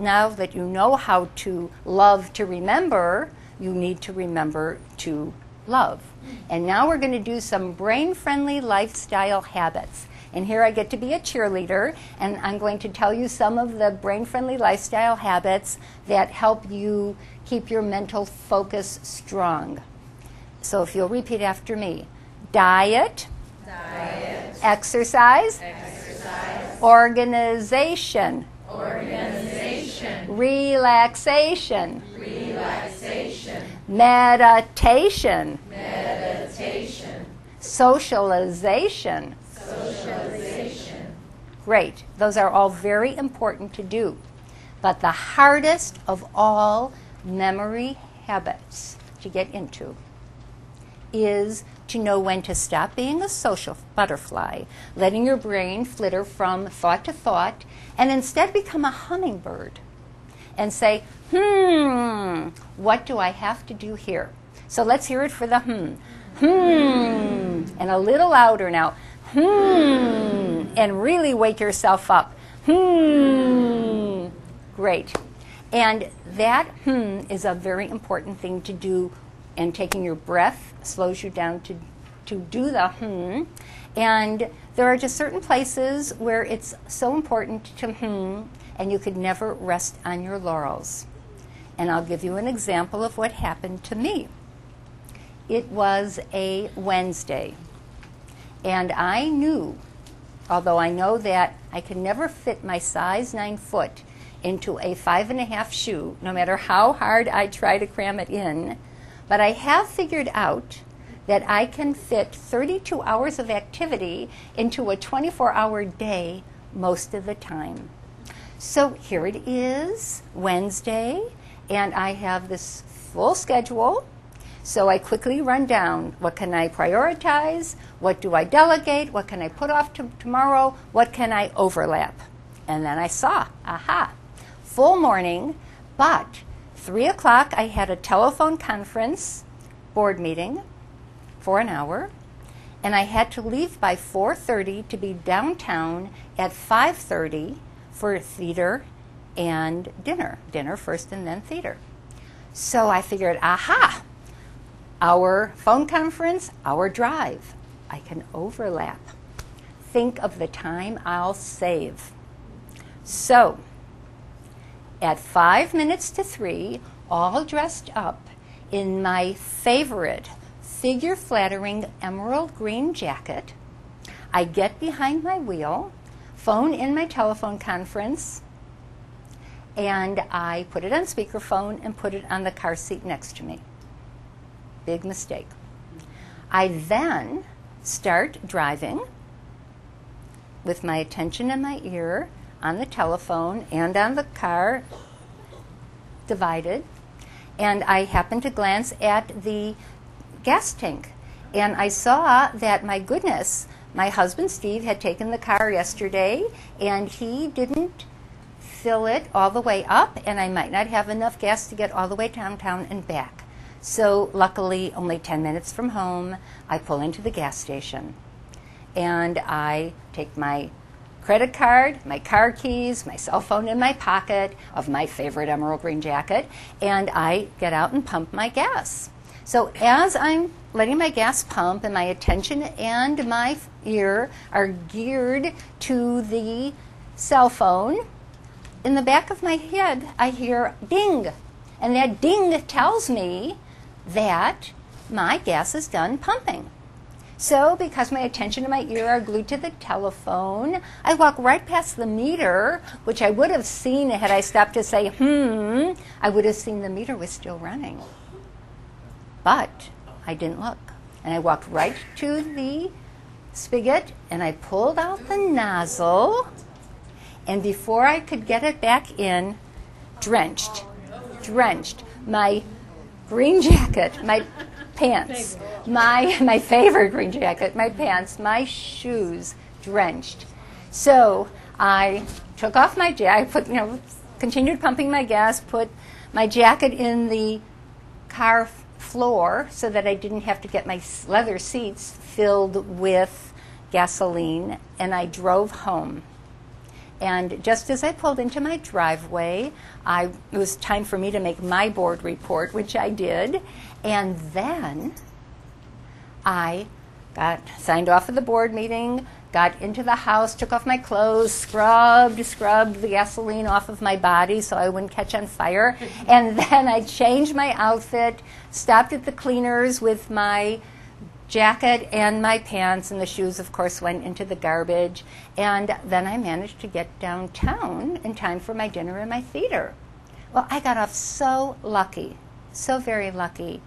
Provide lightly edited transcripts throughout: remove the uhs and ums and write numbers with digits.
now that you know how to love to remember, you need to remember to love. And now we're going to do some brain-friendly lifestyle habits. And here I get to be a cheerleader, and I'm going to tell you some of the brain-friendly lifestyle habits that help you keep your mental focus strong. So if you'll repeat after me. Diet. Diet. Exercise. Exercise. Organization. Organization. Relaxation. Relaxation. Meditation. Meditation. Socialization. Socialization. Great. Those are all very important to do. But the hardest of all memory habits to get into is to know when to stop being a social butterfly, letting your brain flitter from thought to thought, and instead become a hummingbird and say, what do I have to do here? So let's hear it for the and a little louder now, and really wake yourself up. Great. And that is a very important thing to do, and taking your breath slows you down to do the And there are just certain places where it's so important to and you could never rest on your laurels. And I'll give you an example of what happened to me. It was a Wednesday, and I knew, although I know that I can never fit my size 9 foot into a 5.5 shoe, no matter how hard I try to cram it in, but I have figured out that I can fit 32 hours of activity into a 24-hour day most of the time. So here it is, Wednesday, and I have this full schedule. So I quickly run down, what can I prioritize? What do I delegate? What can I put off to tomorrow? What can I overlap? And then I saw, full morning, but 3 o'clock I had a telephone conference, board meeting, for an hour, and I had to leave by 4:30 to be downtown at 5:30 for theater and dinner. Dinner first and then theater. So I figured, our phone conference, our drive. I can overlap. Think of the time I'll save. So, at 5 minutes to 3, all dressed up in my favorite figure-flattering emerald green jacket, I get behind my wheel, phone in my telephone conference, and I put it on speakerphone and put it on the car seat next to me. Big mistake. I then start driving with my attention in my ear on the telephone and on the car divided, and I happened to glance at the gas tank, and I saw that, my goodness, my husband Steve had taken the car yesterday and he didn't fill it all the way up, and I might not have enough gas to get all the way downtown and back. So luckily, only 10 minutes from home, I pull into the gas station and I take my credit card, my car keys, my cell phone in my pocket of my favorite emerald green jacket, and I get out and pump my gas. So as I'm letting my gas pump and my attention and my ear are geared to the cell phone, in the back of my head I hear ding, and that ding tells me that my gas is done pumping. So because my attention and my ear are glued to the telephone, I walk right past the meter, which I would have seen had I stopped to say, I would have seen the meter was still running. But I didn't look. And I walked right to the spigot, and I pulled out the nozzle, and before I could get it back in, drenched, my green jacket, my pants, my favorite green jacket, my pants, my shoes, drenched. So I took off my jacket, continued pumping my gas, put my jacket in the car floor so that I didn't have to get my leather seats filled with gasoline, and I drove home. And just as I pulled into my driveway, it was time for me to make my board report, which I did. And then I got signed off of the board meeting, got into the house, took off my clothes, scrubbed the gasoline off of my body so I wouldn't catch on fire. And then I changed my outfit, stopped at the cleaners with my jacket and my pants, and the shoes, of course, went into the garbage. And then I managed to get downtown in time for my dinner and my theater. Well, I got off so lucky, so very lucky,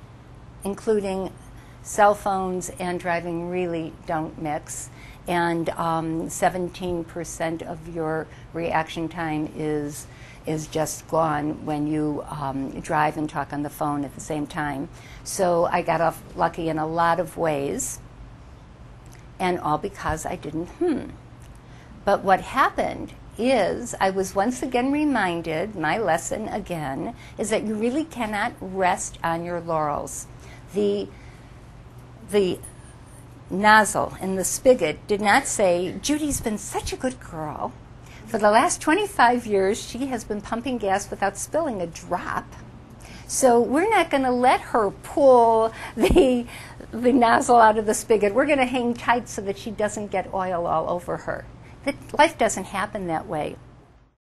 including cell phones and driving really don't mix. And 17% of your reaction time is just gone when you drive and talk on the phone at the same time. So I got off lucky in a lot of ways, and all because I didn't But what happened is I was once again reminded, my lesson again, is that you really cannot rest on your laurels. The nozzle in the spigot did not say, Judy's been such a good girl. For the last 25 years, she has been pumping gas without spilling a drop. So we're not going to let her pull the nozzle out of the spigot. We're going to hang tight so that she doesn't get oil all over her. Life doesn't happen that way.